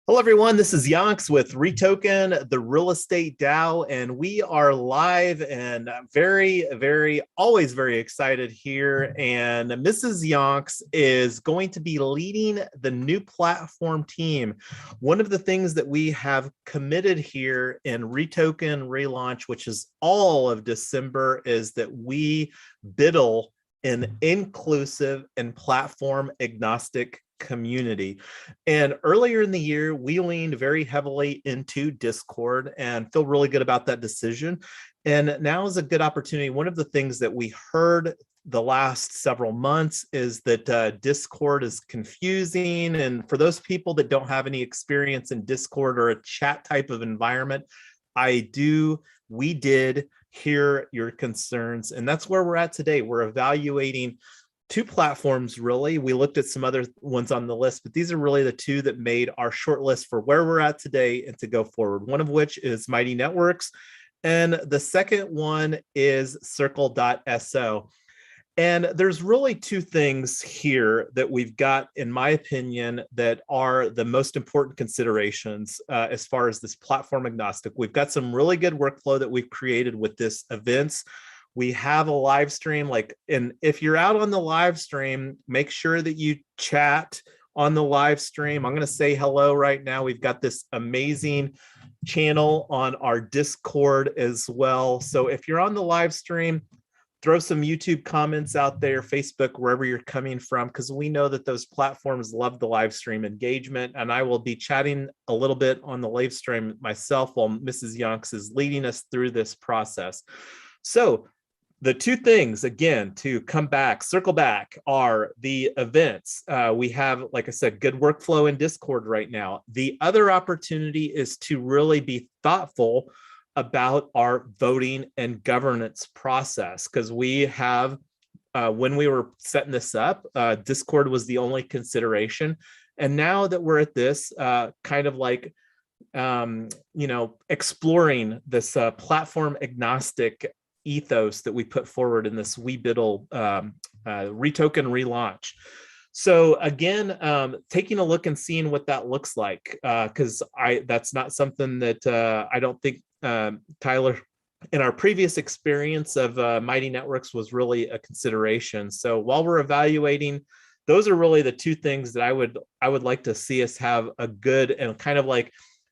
Hello, everyone. This is Yonks with REtoken, the real estate DAO, and we are live and always very excited here. And Mrs. Yonks is going to be leading the new platform team. One of the things that we have committed here in REtoken relaunch, which is all of December, is that we biddle an inclusive and platform agnostic community. And earlier in the year, we leaned very heavily into Discord and feel really good about that decision. And now is a good opportunity. One of the things that we heard the last several months is that Discord is confusing. And for those people that don't have any experience in Discord or a chat type of environment, we did hear your concerns. And that's where we're at today. We're evaluating two platforms, really. We looked at some other ones on the list, but these are really the two that made our short list for where we're at today and to go forward. One of which is Mighty Networks, and the second one is Circle.so. And there's really two things here that we've got, in my opinion, that are the most important considerations as far as this platform agnostic. We've got some really good workflow that we've created with this events. We have a live stream, and if you're out on the live stream, make sure that you chat on the live stream. I'm going to say hello right now. We've got this amazing channel on our Discord as well. So if you're on the live stream, throw some YouTube comments out there, Facebook, wherever you're coming from, because we know that those platforms love the live stream engagement. And I will be chatting a little bit on the live stream myself while Mrs. Yonks is leading us through this process. So the two things, again, to circle back, are the events. We have, like I said, good workflow in Discord right now. The other opportunity is to really be thoughtful about our voting and governance process, because we have, when we were setting this up, Discord was the only consideration. And now that we're at this exploring this platform agnostic ethos that we put forward in this WeBiddle REtoken relaunch. So again, taking a look and seeing what that looks like, because that's not something that I don't think Tyler, in our previous experience of Mighty Networks, was really a consideration. So while we're evaluating, those are really the two things that I would like to see us have a good and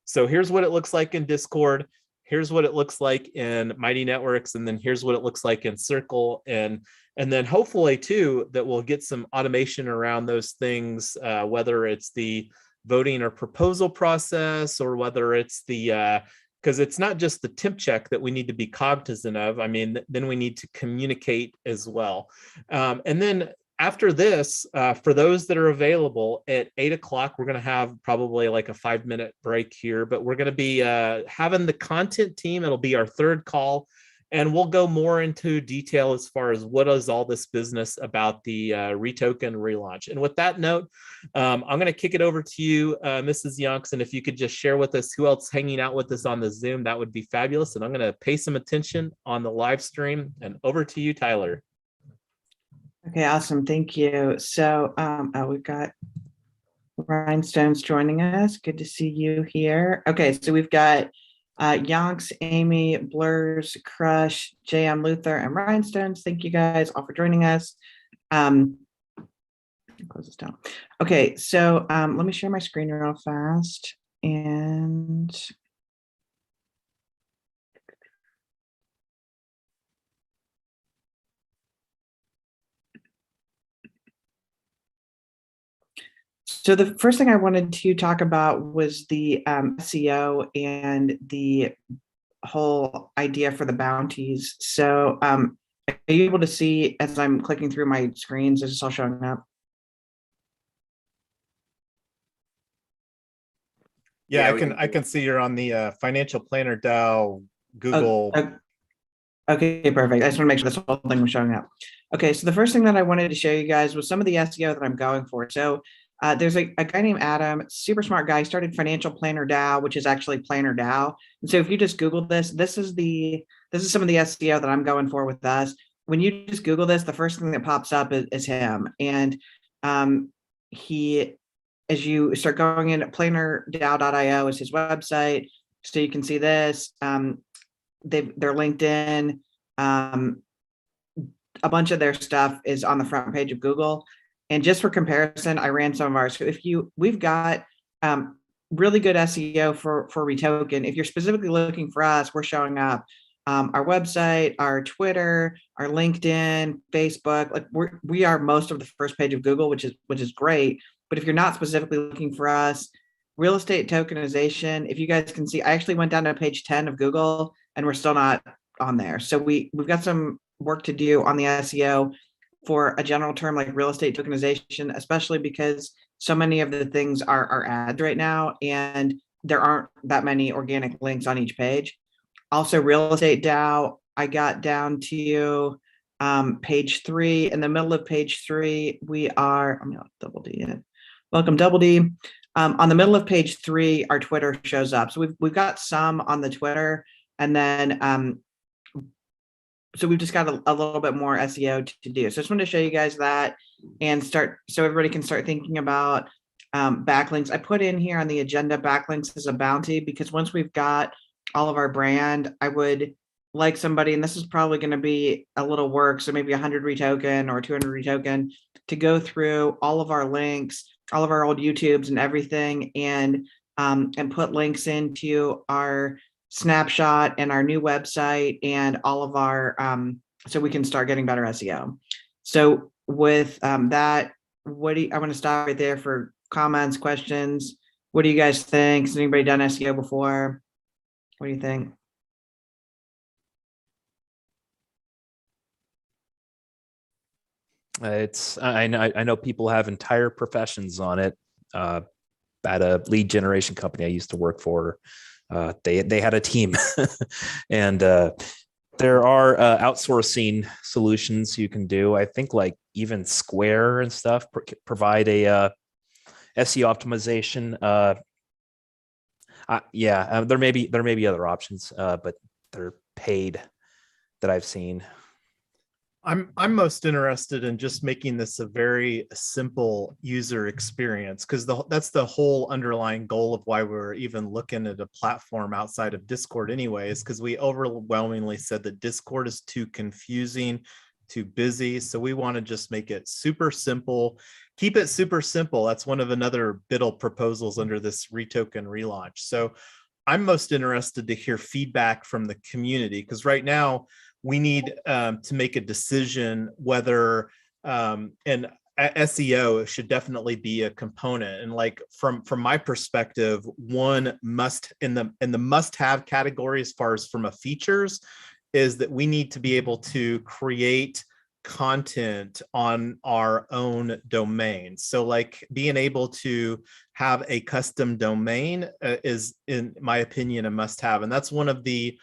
so here's what it looks like in Discord. Here's what it looks like in Mighty Networks, and then here's what it looks like in Circle, and then hopefully too that we'll get some automation around those things, whether it's the voting or proposal process, or whether it's the because it's not just the temp check that we need to be cognizant of. I mean, then we need to communicate as well, and then after this, for those that are available at 8 o'clock, we're going to have probably like a 5-minute break here, but we're going to be having the content team. It'll be our third call, and we'll go more into detail as far as what is all this business about the REtoken relaunch. And with that note, I'm going to kick it over to you, Mrs. Yonks, and if you could just share with us who else hanging out with us on the Zoom, that would be fabulous. And I'm going to pay some attention on the live stream, and over to you, Tyler. Okay, awesome. Thank you. So we've got Rhinestones joining us. Good to see you here. Okay, so we've got Yonks, Amy, Blurs, Crush, JM Luther, and Rhinestones. Thank you guys all for joining us. Close this down. Okay, so let me share my screen real fast. And so the first thing I wanted to talk about was the SEO and the whole idea for the bounties. So are you able to see as I'm clicking through my screens, is this all showing up? Yeah, I can see you're on the Financial Planner DAO Google. Okay, perfect. I just want to make sure this whole thing was showing up. Okay, so the first thing that I wanted to show you guys was some of the SEO that I'm going for. So there's a guy named Adam, super smart guy, started Financial Planner DAO, which is actually Planner DAO. And so if you just Google this, this is some of the SEO that I'm going for with us. When you just Google this, the first thing that pops up is him. And he as you start going in, planerdao.io is his website. So you can see this. Their LinkedIn, a bunch of their stuff is on the front page of Google. And just for comparison, I ran some of ours. So we've got really good SEO for REtoken. If you're specifically looking for us, we're showing up. Our website, our Twitter, our LinkedIn, Facebook, like we are most of the first page of Google, which is great. But if you're not specifically looking for us, real estate tokenization, if you guys can see, I actually went down to page 10 of Google and we're still not on there. So we've got some work to do on the SEO for a general term like real estate tokenization, especially because so many of the things are ads right now and there aren't that many organic links on each page. Also, real estate DAO, I got down to page 3. In the middle of page 3, we are, I'm going to double D it. Welcome, double D. On the middle of page 3, our Twitter shows up. So we've got some on the Twitter, and then so we've just got a little bit more SEO to do. So I just wanted to show you guys that and start, so everybody can start thinking about backlinks. I put in here on the agenda backlinks as a bounty because once we've got all of our brand, I would like somebody, and this is probably going to be a little work, so maybe 100 REtoken or 200 REtoken, to go through all of our links, all of our old YouTubes and everything, and put links into our snapshot and our new website and all of our, so we can start getting better SEO. So with that, I'm going to stop right there for comments, questions. What do you guys think? Has anybody done SEO before? What do you think? I know people have entire professions on it. At a lead generation company I used to work for, they had a team, and there are outsourcing solutions you can do. I think like even Square and stuff provide a SEO optimization. There may be other options, but they're paid that I've seen. I'm most interested in just making this a very simple user experience, because that's the whole underlying goal of why we're even looking at a platform outside of Discord anyways, because we overwhelmingly said that Discord is too confusing, too busy. So we want to just make it super simple, keep it super simple. That's one of another BITL proposals under this REtoken relaunch. So I'm most interested to hear feedback from the community, because right now we need to make a decision whether and SEO should definitely be a component. And like from my perspective, one must in the must-have category as far as from a features is that we need to be able to create content on our own domain. So like being able to have a custom domain is, in my opinion, a must-have. And that's one of the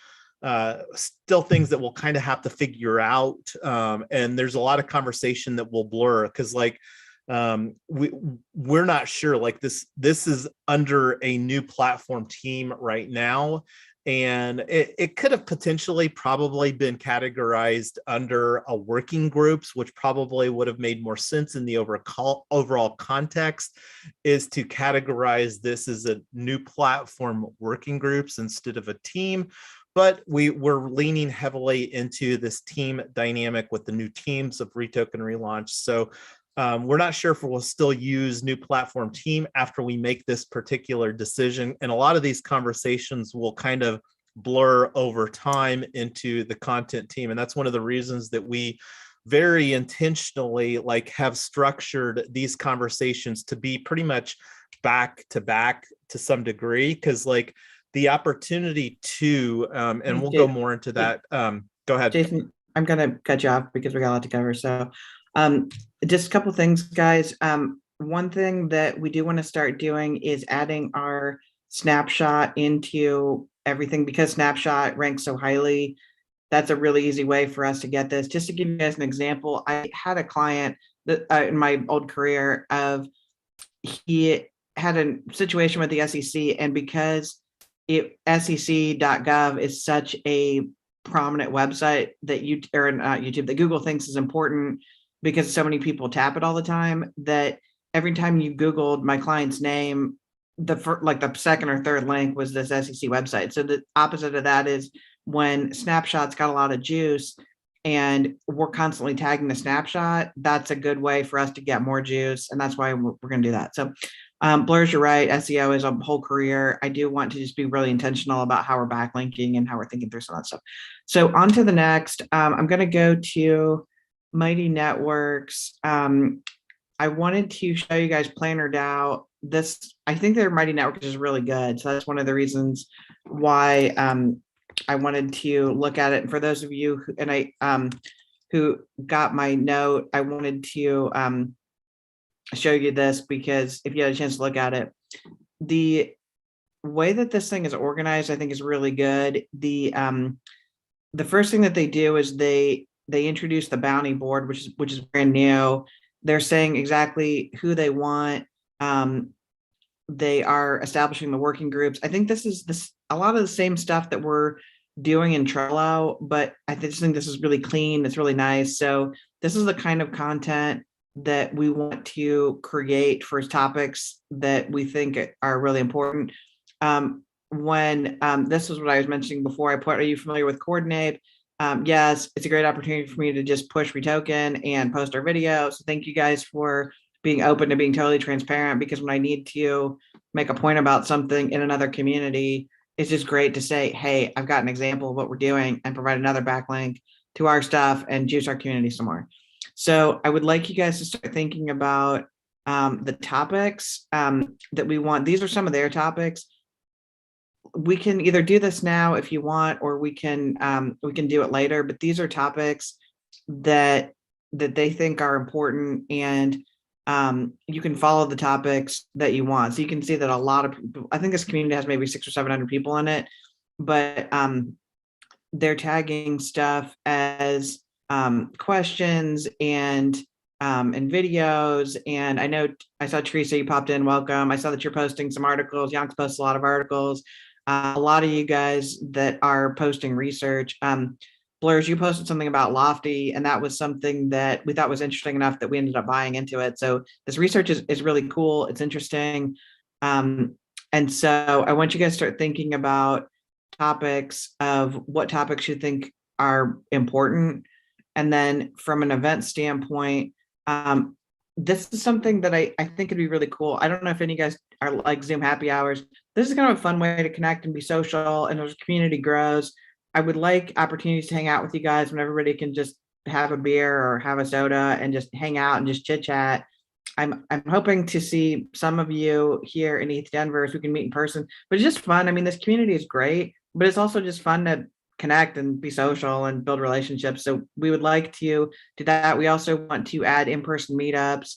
still things that we'll kind of have to figure out. And there's a lot of conversation that will blur, because like we're not sure, like this is under a new platform team right now. And it could have potentially probably been categorized under a working groups, which probably would have made more sense in the overall context, is to categorize this as a new platform working groups instead of a team. But we're leaning heavily into this team dynamic with the new teams of REtoken relaunch. So we're not sure if we'll still use new platform team after we make this particular decision. And a lot of these conversations will kind of blur over time into the content team. And that's one of the reasons that we very intentionally like have structured these conversations to be pretty much back to back to some degree, because like the opportunity to, and we'll go more into that. Go ahead. Jason, I'm going to cut you off because we got a lot to cover. So just a couple things, guys. One thing that we do want to start doing is adding our snapshot into everything, because snapshot ranks so highly. That's a really easy way for us to get this. Just to give you guys an example, I had a client that in my old career he had a situation with the SEC, and because SEC.gov is such a prominent website that not YouTube, that Google thinks is important because so many people tap it all the time, that every time you Googled my client's name, the second or third link was this SEC website. So the opposite of that is when snapshots got a lot of juice and we're constantly tagging the snapshot, that's a good way for us to get more juice. And that's why we're going to do that. So Blurs, you're right. SEO is a whole career. I do want to just be really intentional about how we're backlinking and how we're thinking through some of that stuff. So on to the next. I'm going to go to Mighty Networks. I wanted to show you guys Planner DAO. I think their Mighty Networks is really good. So that's one of the reasons why I wanted to look at it. And for those of you who got my note, I wanted to show you this because if you had a chance to look at it, the way that this thing is organized, I think is really good. The first thing that they do is they introduce the bounty board, which is brand new. They're saying exactly who they want. They are establishing the working groups. I think this is a lot of the same stuff that we're doing in Trello, but I just think this is really clean. It's really nice. So this is the kind of content that we want to create for topics that we think are really important. When this is what I was mentioning before, are you familiar with Coordinate? Yes, it's a great opportunity for me to just push REtoken and post our video. So thank you guys for being open to being totally transparent, because when I need to make a point about something in another community, it's just great to say, hey, I've got an example of what we're doing and provide another backlink to our stuff and juice our community some more. So I would like you guys to start thinking about the topics that we want. These are some of their topics. We can either do this now if you want, or we can do it later. But these are topics that they think are important, and you can follow the topics that you want. So you can see that a lot of people, I think this community has maybe 600 or 700 people in it, but they're tagging stuff as questions and videos. And I know I saw Teresa, you popped in, welcome. I saw that you're posting some articles. Yonks posts a lot of articles. A lot of you guys that are posting research. Blurs, you posted something about Lofty, and that was something that we thought was interesting enough that we ended up buying into it. So this research is really cool. It's interesting. And so I want you guys to start thinking about topics of what topics you think are important. And then from an event standpoint, this is something that I think would be really cool. I don't know if any of you guys are like Zoom happy hours. This is kind of a fun way to connect and be social, and as the community grows, I would like opportunities to hang out with you guys when everybody can just have a beer or have a soda and just hang out and just chit chat. I'm hoping to see some of you here in East Denver so we can meet in person, but it's just fun. I mean, this community is great, but it's also just fun to connect and be social and build relationships. So we would like to do that. We also want to add in-person meetups.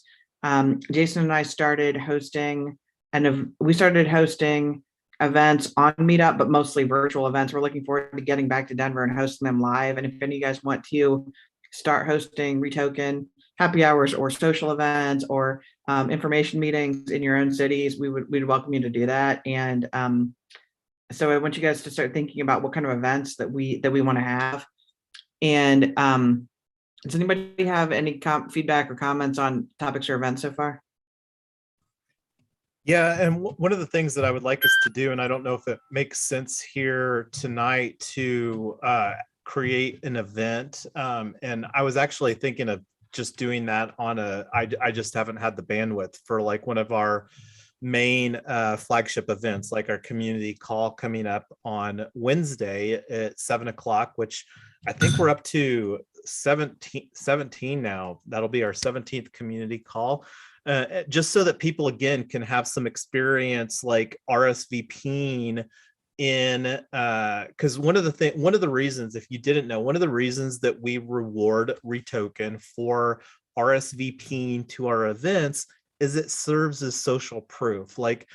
Jason and I started hosting, and we started hosting events on Meetup, but mostly virtual events. We're looking forward to getting back to Denver and hosting them live. And if any of you guys want to start hosting REtoken happy hours or social events or information meetings in your own cities, we'd welcome you to do that. And so I want you guys to start thinking about what kind of events that we want to have. And does anybody have any feedback or comments on topics or events so far? Yeah, and one of the things that I would like us to do, and I don't know if it makes sense here tonight, to create an event. And I was actually thinking of just doing that on I just haven't had the bandwidth for like one of our main flagship events, like our community call coming up on Wednesday at 7 o'clock, which I think we're up to 17 now. That'll be our 17th community call. Just so that people again can have some experience like RSVPing in, because one of the reasons, if you didn't know, one of the reasons that we reward REtoken for RSVPing to our events is it serves as social proof. Like,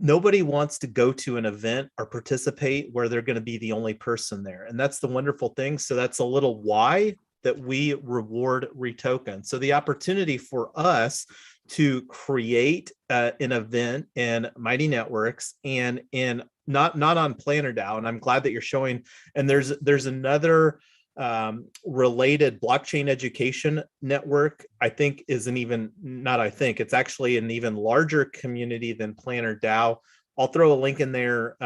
nobody wants to go to an event or participate where they're going to be the only person there, and that's the wonderful thing. So that's a little why that we reward REtoken. So the opportunity for us to create an event in Mighty Networks and in not on Planner DAO, and I'm glad that you're showing. And there's another related blockchain education network, I think is it's actually an even larger community than Planner DAO. I'll throw a link in there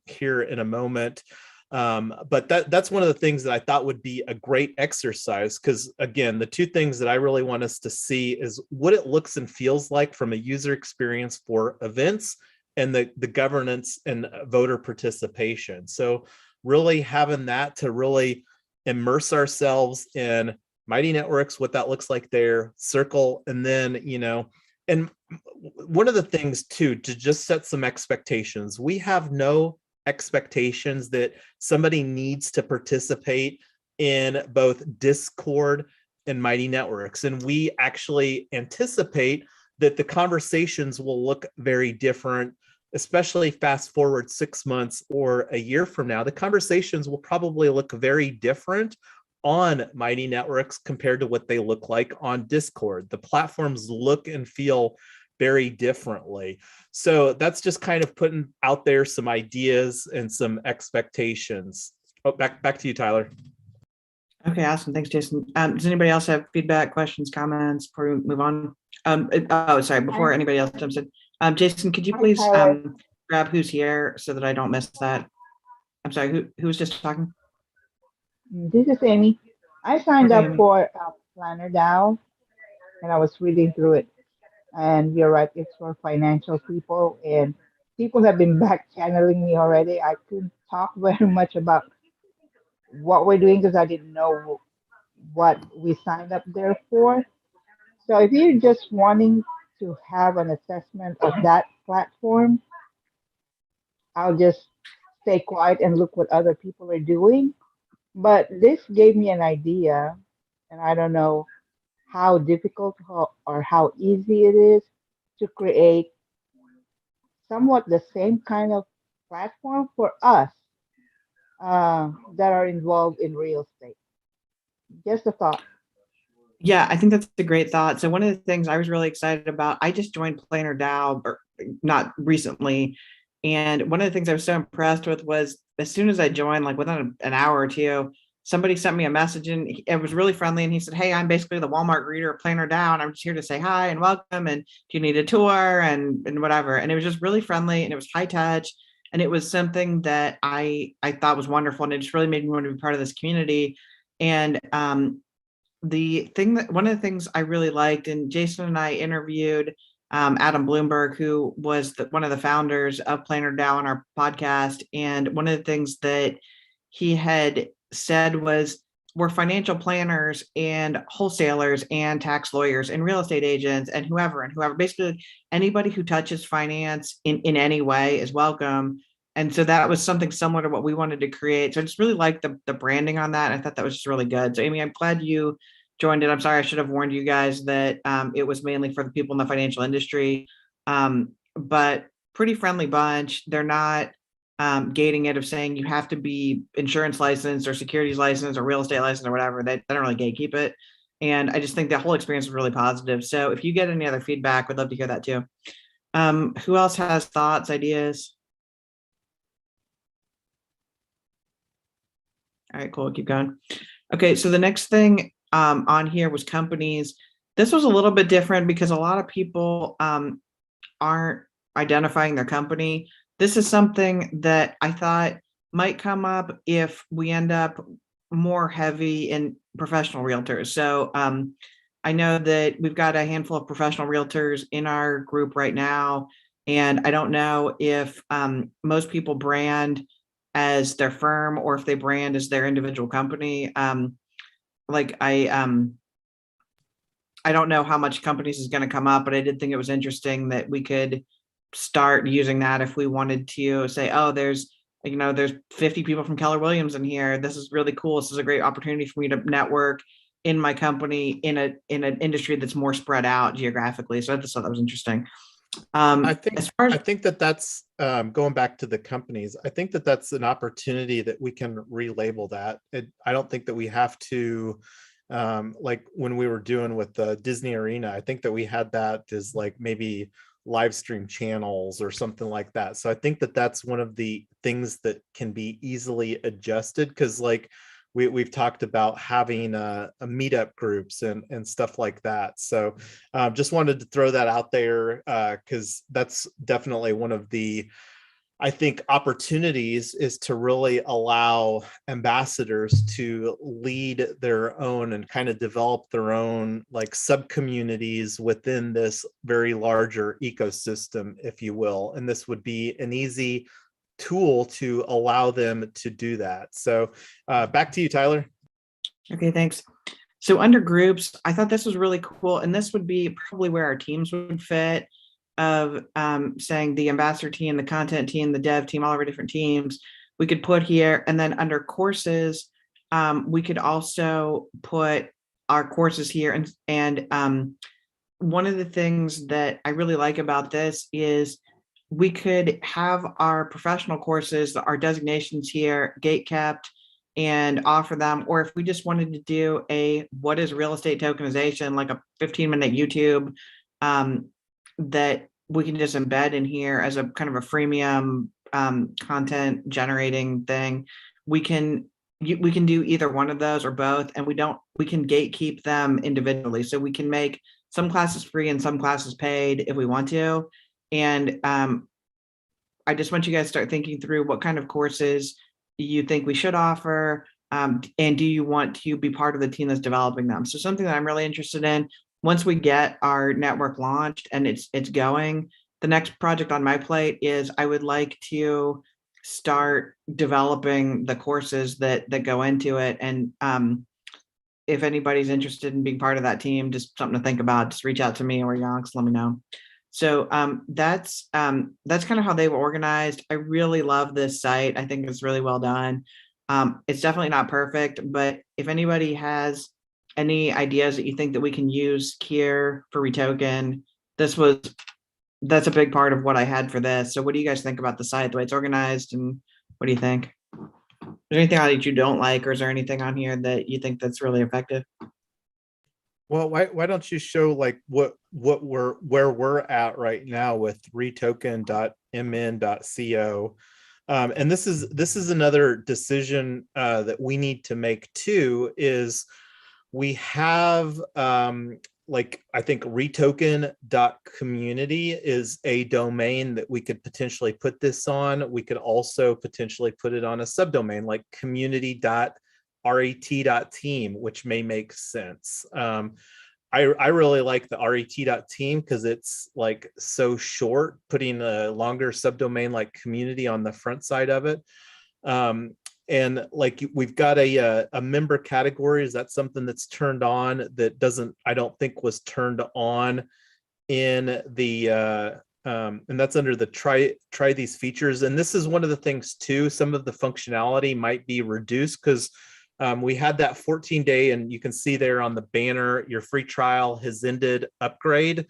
here in a moment. But that's one of the things that I thought would be a great exercise, because again, the two things that I really want us to see is what it looks and feels like from a user experience for events and the governance and voter participation. So really having that to really immerse ourselves in Mighty Networks, what that looks like there, Circle, and then, and one of the things too, to just set some expectations. We have no expectations that somebody needs to participate in both Discord and Mighty Networks. And we actually anticipate that the conversations will look very different, especially fast forward 6 months or a year from now. The conversations will probably look very different on Mighty Networks compared to what they look like on Discord. The platforms look and feel very differently. So that's just kind of putting out there some ideas and some expectations. Oh, back to you, Tyler. Okay, awesome. Thanks, Jason. Does anybody else have feedback, questions, comments before we move on? Before anybody else jumps in. Jason, could you please grab who's here so that I don't miss that? I'm sorry, who was just talking? This is Amy. I signed up for Planner DAO, and I was reading through it. And you're right, it's for financial people, and people have been back channeling me already. I couldn't talk very much about what we're doing because I didn't know what we signed up there for. So if you're just wanting to have an assessment of that platform, I'll just stay quiet and look what other people are doing. But this gave me an idea, and I don't know how difficult or how easy it is to create somewhat the same kind of platform for us that are involved in real estate. Just a thought. Yeah, I think that's a great thought. So one of the things I was really excited about, I just joined Planner DAO, not recently. And one of the things I was so impressed with was as soon as I joined, like within an hour or two, somebody sent me a message and it was really friendly. And he said, "Hey, I'm basically the Walmart greeter of Planner DAO, and I'm just here to say hi and welcome. And do you need a tour and whatever?" And it was just really friendly and it was high touch. And it was something that I thought was wonderful. And it just really made me want to be part of this community. And one of the things I really liked, and Jason and I interviewed Adam Bloomberg, who was one of the founders of Planner DAO on our podcast. And one of the things that he had said was, we're financial planners and wholesalers and tax lawyers and real estate agents and whoever, basically anybody who touches finance in any way is welcome. And so that was something similar to what we wanted to create. So I just really liked the branding on that. I thought that was just really good. So Amy, I'm glad you joined it. I'm sorry, I should have warned you guys that it was mainly for the people in the financial industry, but pretty friendly bunch. They're not gating it of saying you have to be insurance licensed or securities licensed or real estate licensed or whatever. They don't really gatekeep it. And I just think the whole experience was really positive. So if you get any other feedback, we'd love to hear that too. Who else has thoughts, ideas? All right, cool, keep going. Okay, so the next thing on here was companies. This was a little bit different because a lot of people aren't identifying their company. This is something that I thought might come up if we end up more heavy in professional realtors. So I know that we've got a handful of professional realtors in our group right now, and I don't know if most people brand as their firm or if they brand as their individual company. I don't know how much companies is going to come up, but I did think it was interesting that we could start using that if we wanted to say, oh, there's 50 people from Keller Williams in here. This is really cool. This is a great opportunity for me to network in my company in an industry that's more spread out geographically. So I just thought that was interesting. I think that's going back to the companies. I think that's an opportunity that we can relabel that. I don't think that we have to, like when we were doing with the Disney Arena, I think that we had that as like maybe live stream channels or something like that. So I think that's one of the things that can be easily adjusted, because like we've talked about having a meetup groups and stuff like that. So just wanted to throw that out there because that's definitely one of the, I think, opportunities is to really allow ambassadors to lead their own and kind of develop their own like sub communities within this very larger ecosystem, if you will. And this would be an easy tool to allow them to do that. So back to you, Tyler. Okay, thanks. So under groups, I thought this was really cool. And this would be probably where our teams would fit, of saying the ambassador team, the content team, the dev team, all of our different teams, we could put here. And then under courses, we could also put our courses here. And one of the things that I really like about this is we could have our professional courses, our designations here, gate kept, and offer them. Or if we just wanted to do a what is real estate tokenization, like a 15-minute YouTube that we can just embed in here as a kind of a freemium content generating thing. We can do either one of those or both, and we can gatekeep them individually. So we can make some classes free and some classes paid if we want to. And I just want you guys to start thinking through what kind of courses you think we should offer, and do you want to be part of the team that's developing them? So something that I'm really interested in, once we get our network launched and it's going, the next project on my plate is I would like to start developing the courses that go into it. And if anybody's interested in being part of that team, just something to think about, just reach out to me or Yonks, let me know. So that's kind of how they were organized. I really love this site. I think it's really well done. It's definitely not perfect, but if anybody has any ideas that you think that we can use here for REtoken, that's a big part of what I had for this. So what do you guys think about the site, the way it's organized, and what do you think? Is there anything on it you don't like, or is there anything on here that you think that's really effective? Well, why don't you show like where we're at right now with retoken.mn.co. And this is another decision that we need to make too, is we have like, I think REtoken.community is a domain that we could potentially put this on. We could also potentially put it on a subdomain like community.ret.team, which may make sense. I really like the ret.team because it's like so short, putting a longer subdomain like community on the front side of it. And like we've got a member category. Is that something that's turned on that I don't think was turned on in the and that's under the try these features. And this is one of the things too, some of the functionality might be reduced because we had that 14-day, and you can see there on the banner, your free trial has ended upgrade.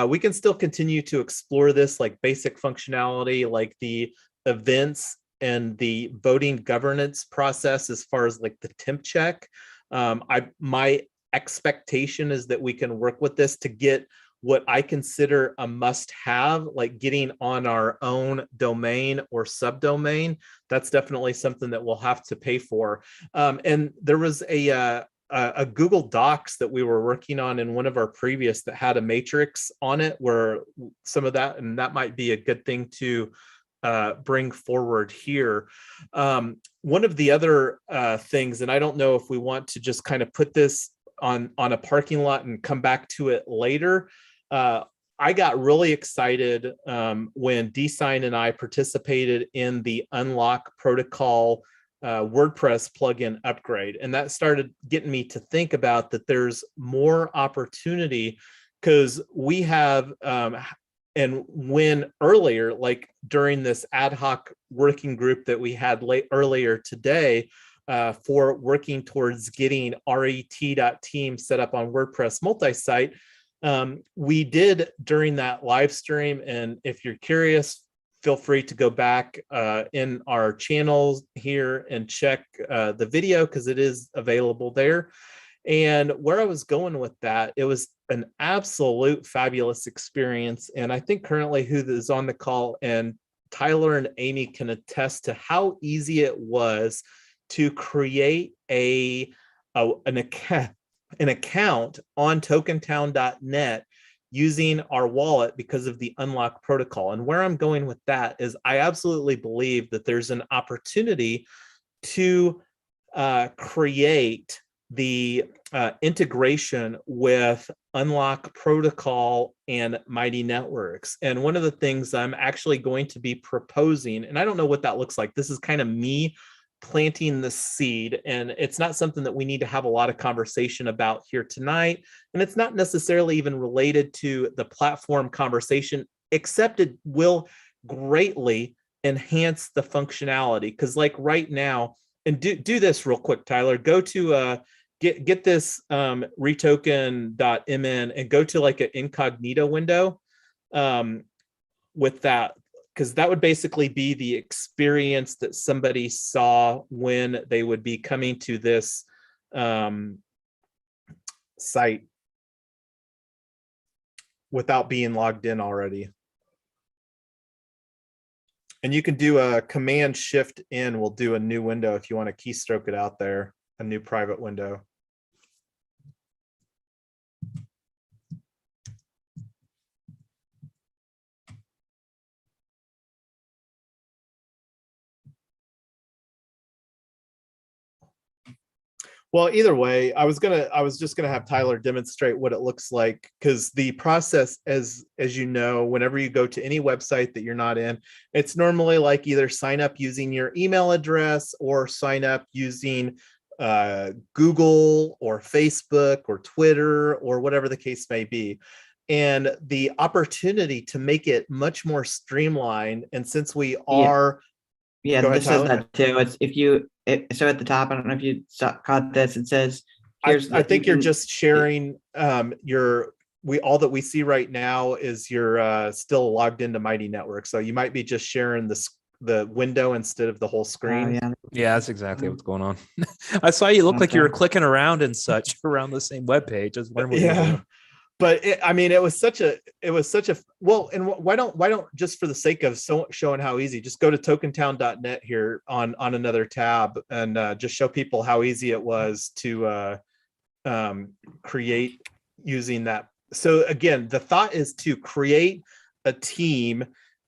We can still continue to explore this like basic functionality, like the events and the voting governance process as far as like the temp check. My expectation is that we can work with this to get what I consider a must-have, like getting on our own domain or subdomain. That's definitely something that we'll have to pay for. And there was a Google Docs that we were working on in one of our previous that had a matrix on it where some of that, and that might be a good thing to bring forward here. One of the other things, and I don't know if we want to just kind of put this on a parking lot and come back to it later. I got really excited when DSign and I participated in the Unlock Protocol WordPress plugin upgrade. And that started getting me to think about that there's more opportunity because we have, and when earlier, like during this ad hoc working group that we had earlier today for working towards getting ret.team set up on WordPress multi-site, we did during that live stream. And if you're curious, feel free to go back in our channels here and check the video because it is available there. And where I was going with that, it was an absolute fabulous experience. And I think currently who is on the call, and Tyler and Amy can attest to how easy it was to create an account on tokentown.net using our wallet because of the unlock protocol. And where I'm going with that is I absolutely believe that there's an opportunity to create the integration with unlock protocol and Mighty Networks. And one of the things I'm actually going to be proposing, and I don't know what that looks like, this is kind of me planting the seed, and it's not something that we need to have a lot of conversation about here tonight, and it's not necessarily even related to the platform conversation, except it will greatly enhance the functionality. Because like right now, and do this real quick, Tyler, go to get this REtoken.mn and go to like an incognito window with that, because that would basically be the experience that somebody saw when they would be coming to this site without being logged in already. And you can do a Command Shift in, will do a new window if you want to keystroke it out there, a new private window. Well, either way, I was just gonna have Tyler demonstrate what it looks like, because the process, as you know, whenever you go to any website that you're not in, it's normally like either sign up using your email address or sign up using Google or Facebook or Twitter or whatever the case may be. And the opportunity to make it much more streamlined, and since we are Yeah, Go ahead, this says Tyler. that too. It's so at the top, I don't know if you caught this. It says, I think you're just sharing all that we see right now is you're still logged into Mighty Network. So you might be just sharing the window instead of the whole screen. Yeah, that's exactly what's going on. I saw you look like you were clicking around and such around the same webpage. Yeah. But it was such a well, and why don't just for the sake of showing how easy, just go to tokentown.net here on another tab and just show people how easy it was to create using that. So again, the thought is to create a team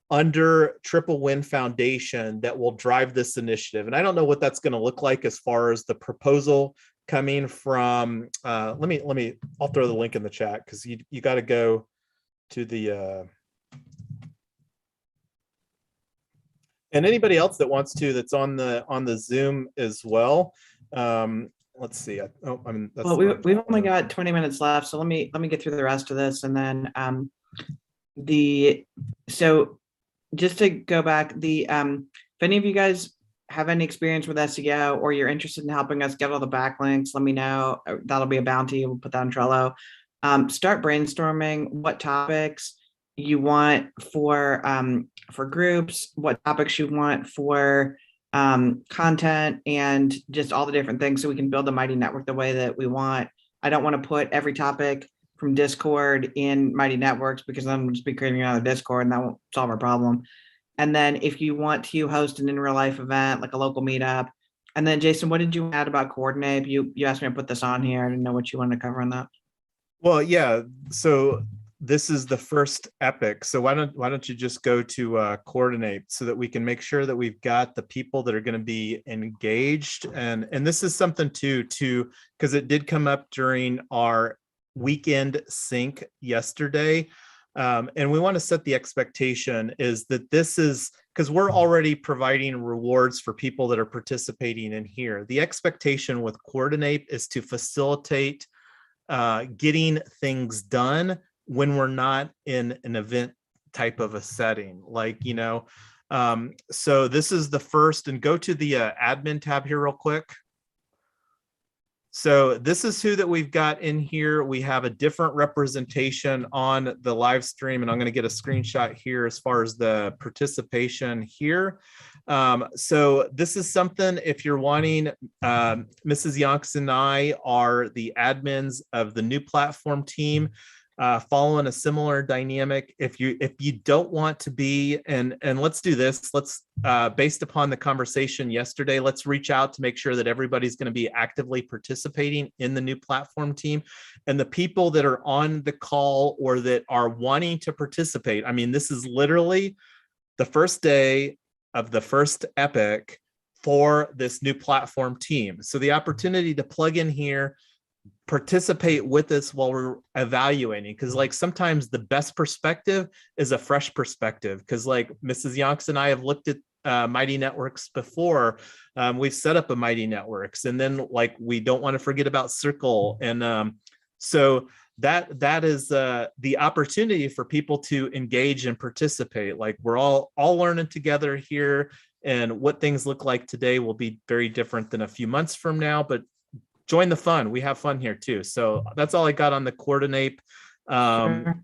under Triple Win Foundation that will drive this initiative. And I don't know what that's going to look like as far as the proposal coming from I'll throw the link in the chat, because you got to go to the and anybody else that wants to, that's on the Zoom as well. Let's see. We've only got 20 minutes left, so let me get through the rest of this, and then so just to go back, if any of you guys have any experience with SEO, or you're interested in helping us get all the backlinks, let me know. That'll be a bounty. We'll put that on Trello. Start brainstorming what topics you want for groups, what topics you want for content, and just all the different things, so we can build the Mighty Network the way that we want. I don't want to put every topic from Discord in Mighty Networks, because then we'll just be creating another Discord and that won't solve our problem. And then if you want to host an in real life event, like a local meetup. And then Jason, what did you add about Coordinate? You asked me to put this on here. I didn't know what you wanted to cover on that. Well, yeah. So this is the first epic. So why don't you just go to Coordinate, so that we can make sure that we've got the people that are going to be engaged. And this is something too, because it did come up during our weekend sync yesterday. And we want to set the expectation is that this is, because we're already providing rewards for people that are participating in here. The expectation with Coordinate is to facilitate getting things done when we're not in an event type of a setting, like, so this is the first, and go to the admin tab here real quick. So this is who that we've got in here. We have a different representation on the live stream, and I'm going to get a screenshot here as far as the participation here. So this is something, if you're wanting, Mrs. Yonks and I are the admins of the new platform team. following a similar dynamic. If you don't want to be, and let's do this, let's based upon the conversation yesterday, let's reach out to make sure that everybody's going to be actively participating in the new platform team. And the people that are on the call or that are wanting to participate, I mean, this is literally the first day of the first epic for this new platform team. So the opportunity to plug in here, participate with us while we're evaluating, because like sometimes the best perspective is a fresh perspective, because like Mrs. Yonks and I have looked at Mighty Networks before. We've set up a Mighty Networks, and then like we don't want to forget about Circle, and so that is the opportunity for people to engage and participate. Like we're all learning together here, and what things look like today will be very different than a few months from now, but join the fun. We have fun here too. So that's all I got on the coordinate. Sure.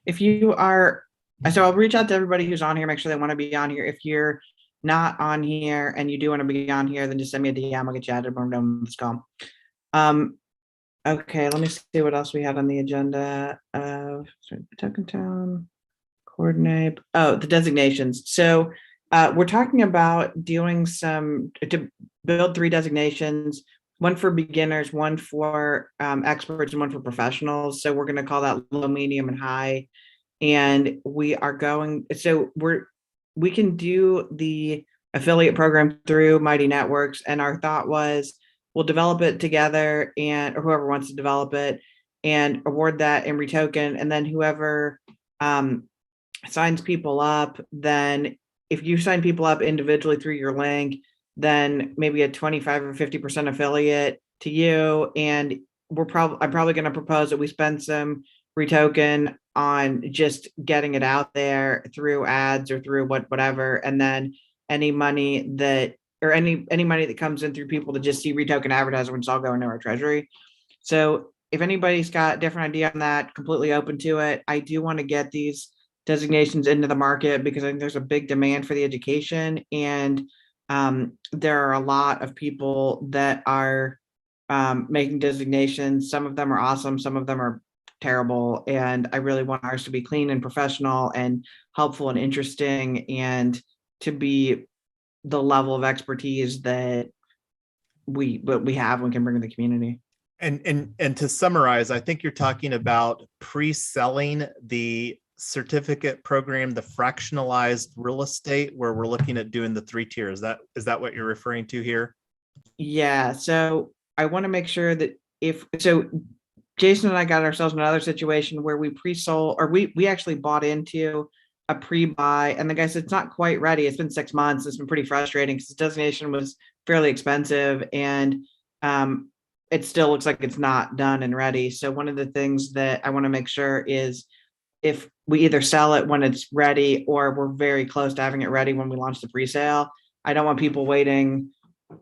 If you are, so I'll reach out to everybody who's on here, make sure they want to be on here. If you're not on here and you do want to be on here, then just send me a DM. I'll get you added when we're done with this call. Okay, let me see what else we had on the agenda. Token Town, coordinate. Oh, the designations. So we're talking about doing to build 3 designations. One for beginners, one for experts, and one for professionals. So we're going to call that low, medium, and high. And we are going, so we can do the affiliate program through Mighty Networks. And our thought was we'll develop it together, or whoever wants to develop it, and award that in REtoken. And then whoever signs people up, then if you sign people up individually through your link, then maybe a 25 or 50% affiliate to you. And I'm probably going to propose that we spend some REtoken on just getting it out there through ads or through whatever. And then any money that, or any money that comes in through people that just see REtoken advertisements all go into our treasury. So if anybody's got a different idea on that, completely open to it. I do want to get these designations into the market because I think there's a big demand for the education, and there are a lot of people that are making designations. Some of them are awesome, some of them are terrible, and I really want ours to be clean and professional and helpful and interesting, and to be the level of expertise that we have and can bring to the community. And to summarize, I think you're talking about pre-selling the certificate program, the fractionalized real estate, where we're looking at doing the 3 tiers. Is that what you're referring to here? Yeah. So I want to make sure that Jason and I got ourselves in another situation where we pre-sold, or we actually bought into a pre-buy, and the guy said it's not quite ready. It's been 6 months. It's been pretty frustrating because the designation was fairly expensive, and it still looks like it's not done and ready. So one of the things that I want to make sure is if we either sell it when it's ready or we're very close to having it ready when we launch the pre-sale. I don't want people waiting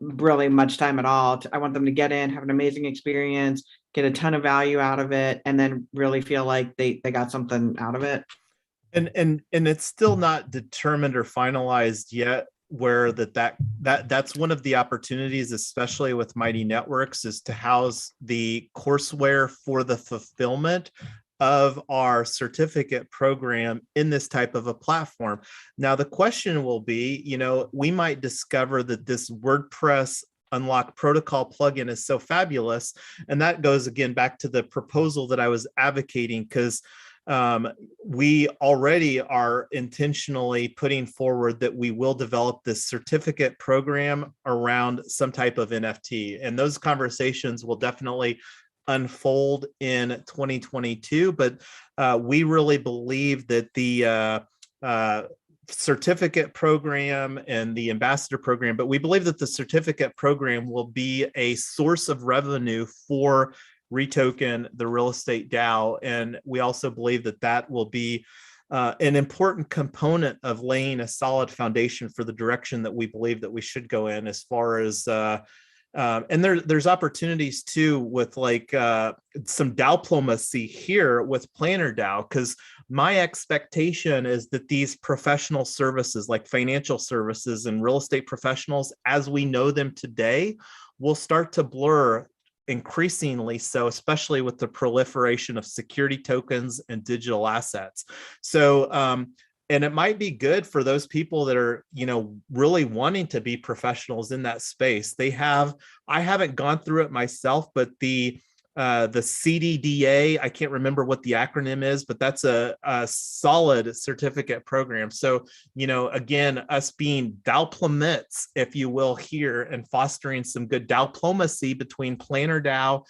really much time at all. I want them to get in, have an amazing experience, get a ton of value out of it, and then really feel like they got something out of it. And it's still not determined or finalized yet where that's one of the opportunities, especially with Mighty Networks, is to house the courseware for the fulfillment of our certificate program in this type of a platform. Now, the question will be, we might discover that this WordPress Unlock Protocol plugin is so fabulous. And that goes again back to the proposal that I was advocating, because we already are intentionally putting forward that we will develop this certificate program around some type of NFT. And those conversations will definitely unfold in 2022, but we really believe that the certificate program and the ambassador program, but we believe that the certificate program will be a source of revenue for REtoken, the real estate DAO. And we also believe that that will be an important component of laying a solid foundation for the direction that we believe that we should go in, as far as and there's opportunities too with like some DAO-plomacy here with Planner DAO, because my expectation is that these professional services like financial services and real estate professionals, as we know them today, will start to blur increasingly so, especially with the proliferation of security tokens and digital assets. So, and it might be good for those people that are, really wanting to be professionals in that space. I haven't gone through it myself, but the CDDA, I can't remember what the acronym is, but that's a solid certificate program. So, again, us being DAOplomets, if you will, here, and fostering some good DAOplomacy between Planner DAO.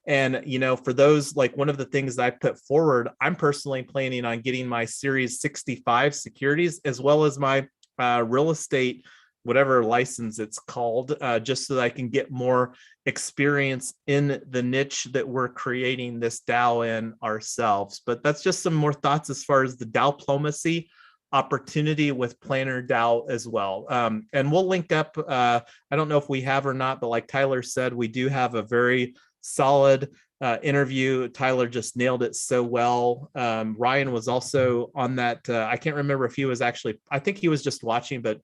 And, for those, like, one of the things that I put forward, I'm personally planning on getting my Series 65 securities, as well as my real estate, whatever license it's called, just so that I can get more experience in the niche that we're creating this DAO in ourselves. But that's just some more thoughts as far as the DAOplomacy opportunity with Planner DAO as well. And we'll link up, I don't know if we have or not, but like Tyler said, we do have a very solid interview. Tyler just nailed it so well. Ryan was also on that. I can't remember if he was actually, I think he was just watching, but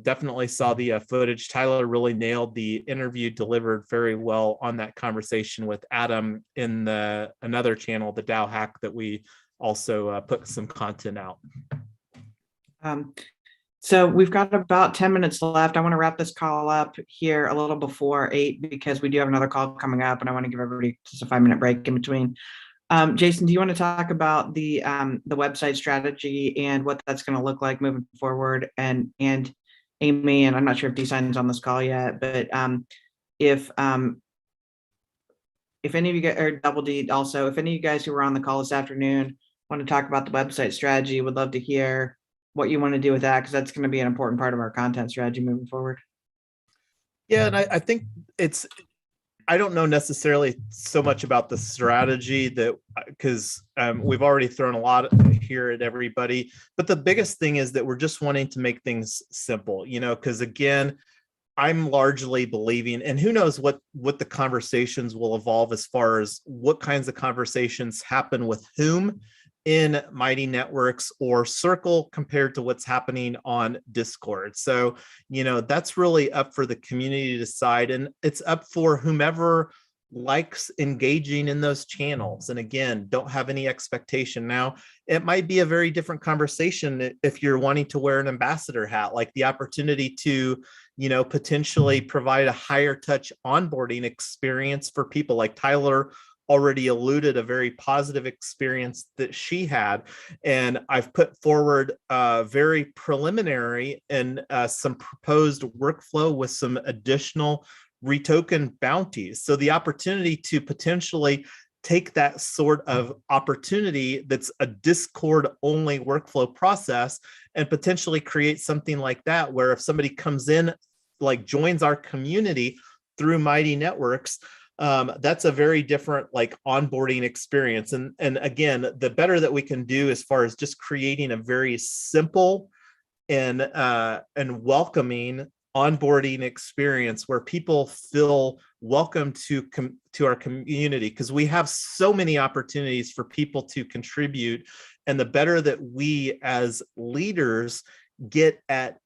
definitely saw the footage. Tyler really nailed the interview, delivered very well on that conversation with Adam in another channel, the DAO Hack, that we also put some content out. So we've got about 10 minutes left. I want to wrap this call up here a little before 8 because we do have another call coming up, and I want to give everybody just a 5-minute break in between. Jason, do you want to talk about the website strategy and what that's going to look like moving forward? And Amy, and I'm not sure if Design's on this call yet, but if any of you guys, or Double D also, if any of you guys who were on the call this afternoon want to talk about the website strategy, would love to hear what you want to do with that, because that's going to be an important part of our content strategy moving forward. Yeah, and I think I don't know necessarily so much about the strategy, that because we've already thrown a lot here at everybody, but the biggest thing is that we're just wanting to make things simple, because again, I'm largely believing, and who knows what the conversations will evolve as far as what kinds of conversations happen with whom in Mighty Networks or Circle compared to what's happening on Discord. So, that's really up for the community to decide, and it's up for whomever likes engaging in those channels. And again, don't have any expectation. Now, it might be a very different conversation if you're wanting to wear an ambassador hat, like the opportunity to, potentially provide a higher touch onboarding experience for people. Like Tyler already alluded, a very positive experience that she had. And I've put forward very preliminary and some proposed workflow with some additional REtoken bounties. So the opportunity to potentially take that sort of opportunity that's a Discord only workflow process and potentially create something like that, where if somebody comes in, like joins our community through Mighty Networks, that's a very different onboarding experience. And again, the better that we can do as far as just creating a very simple and welcoming onboarding experience where people feel welcome to our community, because we have so many opportunities for people to contribute. And the better that we as leaders get at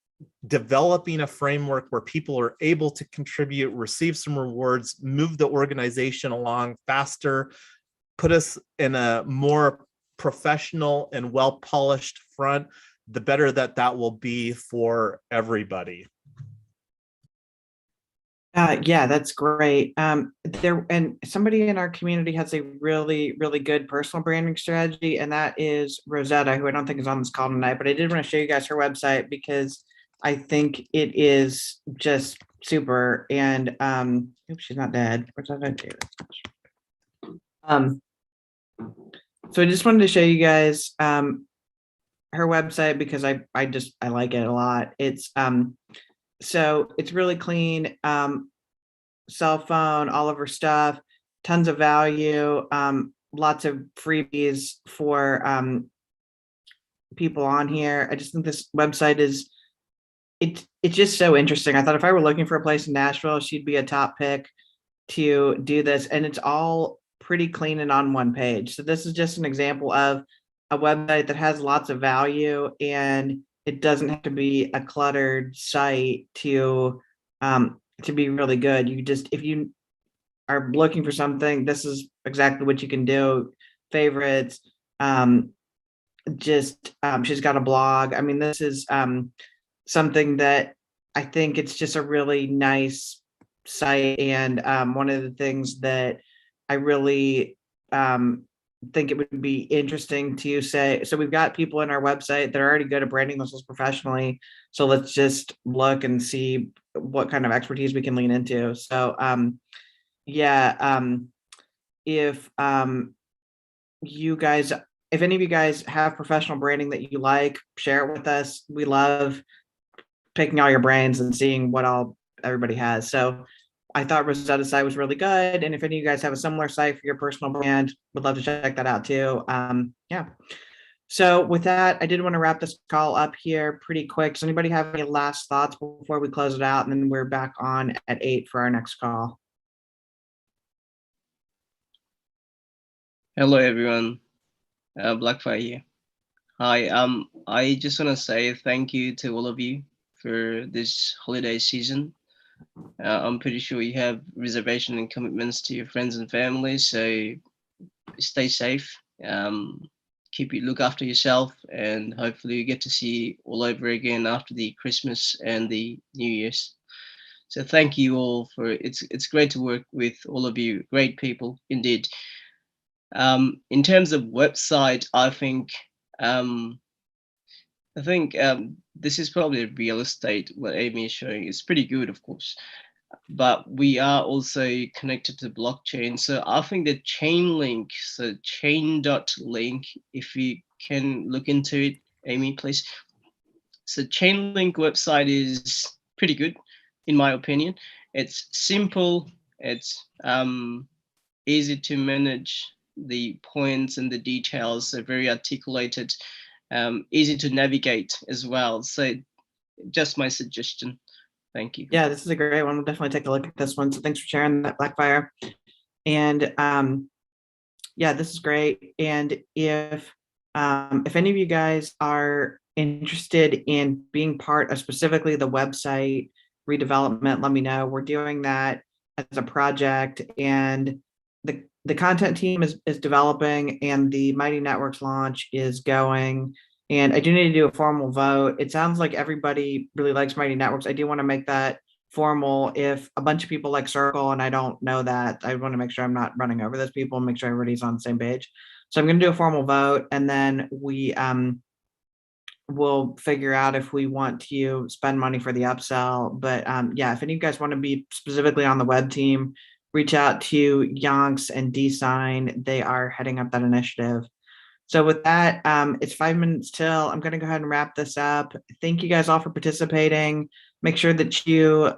developing a framework where people are able to contribute, receive some rewards, move the organization along faster, put us in a more professional and well-polished front, the better that will be for everybody. Yeah, that's great. And somebody in our community has a really, really good personal branding strategy, and that is Rosetta, who I don't think is on this call tonight, but I did want to show you guys her website because I think it is just super. And oops, she's not dead. What's that? So I just wanted to show you guys her website because I like it a lot. It's so it's really clean, cell phone, all of her stuff, tons of value, lots of freebies for people on here. I just think this website is, it's just so interesting. I thought if I were looking for a place in Nashville, she'd be a top pick to do this. And it's all pretty clean and on one page. So this is just an example of a website that has lots of value, and it doesn't have to be a cluttered site to be really good. You just, if you are looking for something, this is exactly what you can do. Favorites, she's got a blog. I mean, this is something that I think it's just a really nice site. And one of the things that I really think it would be interesting to say, so we've got people in our website that are already good at branding themselves professionally. So let's just look and see what kind of expertise we can lean into. So if you guys, if any of you guys have professional branding that you like, share it with us. We love picking all your brains and seeing what all everybody has. So I thought Rosetta's site was really good. And if any of you guys have a similar site for your personal brand, would love to check that out too. Yeah. So with that, I did want to wrap this call up here pretty quick. Does anybody have any last thoughts before we close it out? And then we're back on at 8 for our next call. Hello, everyone. Blackfire here. Hi. I just want to say thank you to all of you for this holiday season. I'm pretty sure you have reservation and commitments to your friends and family, so stay safe. Look after yourself, and hopefully you get to see all over again after the Christmas and the New Year's. So thank you all for it's great to work with all of you, great people indeed. In terms of website, I think this is probably real estate. What Amy is showing is pretty good, of course, but we are also connected to blockchain. So I think the Chainlink, so chain.link, if you can look into it, Amy, please. So Chainlink website is pretty good, in my opinion. It's simple. It's easy to manage. The points and the details are very articulated, easy to navigate as well. So just my suggestion. Thank you. Yeah, this is a great one. We'll definitely take a look at this one. So thanks for sharing that, Blackfire. And yeah, this is great. And if any of you guys are interested in being part of specifically the website redevelopment, let me know. We're doing that as a project, and the content team is developing, and the Mighty Networks launch is going. And I do need to do a formal vote. It sounds like everybody really likes Mighty Networks. I do want to make that formal. If a bunch of people like Circle and I don't know that, I want to make sure I'm not running over those people and make sure everybody's on the same page. So I'm going to do a formal vote, and then we we'll figure out if we want to spend money for the upsell. But yeah, if any of you guys want to be specifically on the web team, reach out to Yonks and DSign. They are heading up that initiative. So with that, it's 5 minutes till. I'm going to go ahead and wrap this up. Thank you guys all for participating. Make sure that you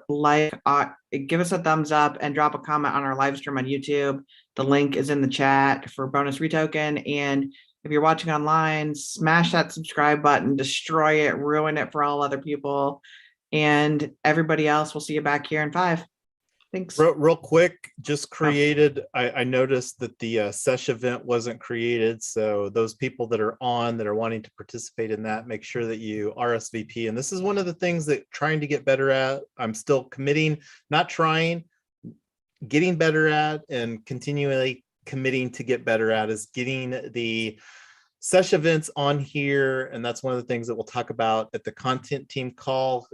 give us a thumbs up and drop a comment on our live stream on YouTube. The link is in the chat for bonus REtoken. And if you're watching online, smash that subscribe button, destroy it, ruin it for all other people. And everybody else, we'll see you back here in 5. Thanks. Real quick, just created, I noticed that the sesh event wasn't created. So those people that are on that are wanting to participate in that, make sure that you RSVP. And this is one of the things that trying to get better at. I'm still committing, not trying, getting better at, and continually committing to get better at is getting the sesh events on here. And that's one of the things that we'll talk about at the content team call.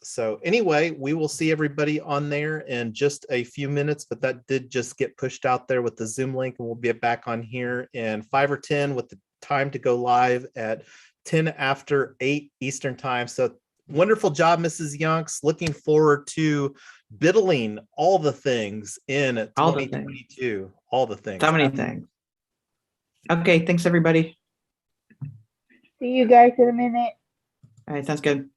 So anyway, we will see everybody on there in just a few minutes, but that did just get pushed out there with the Zoom link, and we'll be back on here in 5 or 10 with the time to go live at 10 after 8 Eastern time. So wonderful job, Mrs. Yonks. Looking forward to biddling all the things in 2022. All the things. So many things. Okay, thanks everybody. See you guys in a minute. All right, sounds good.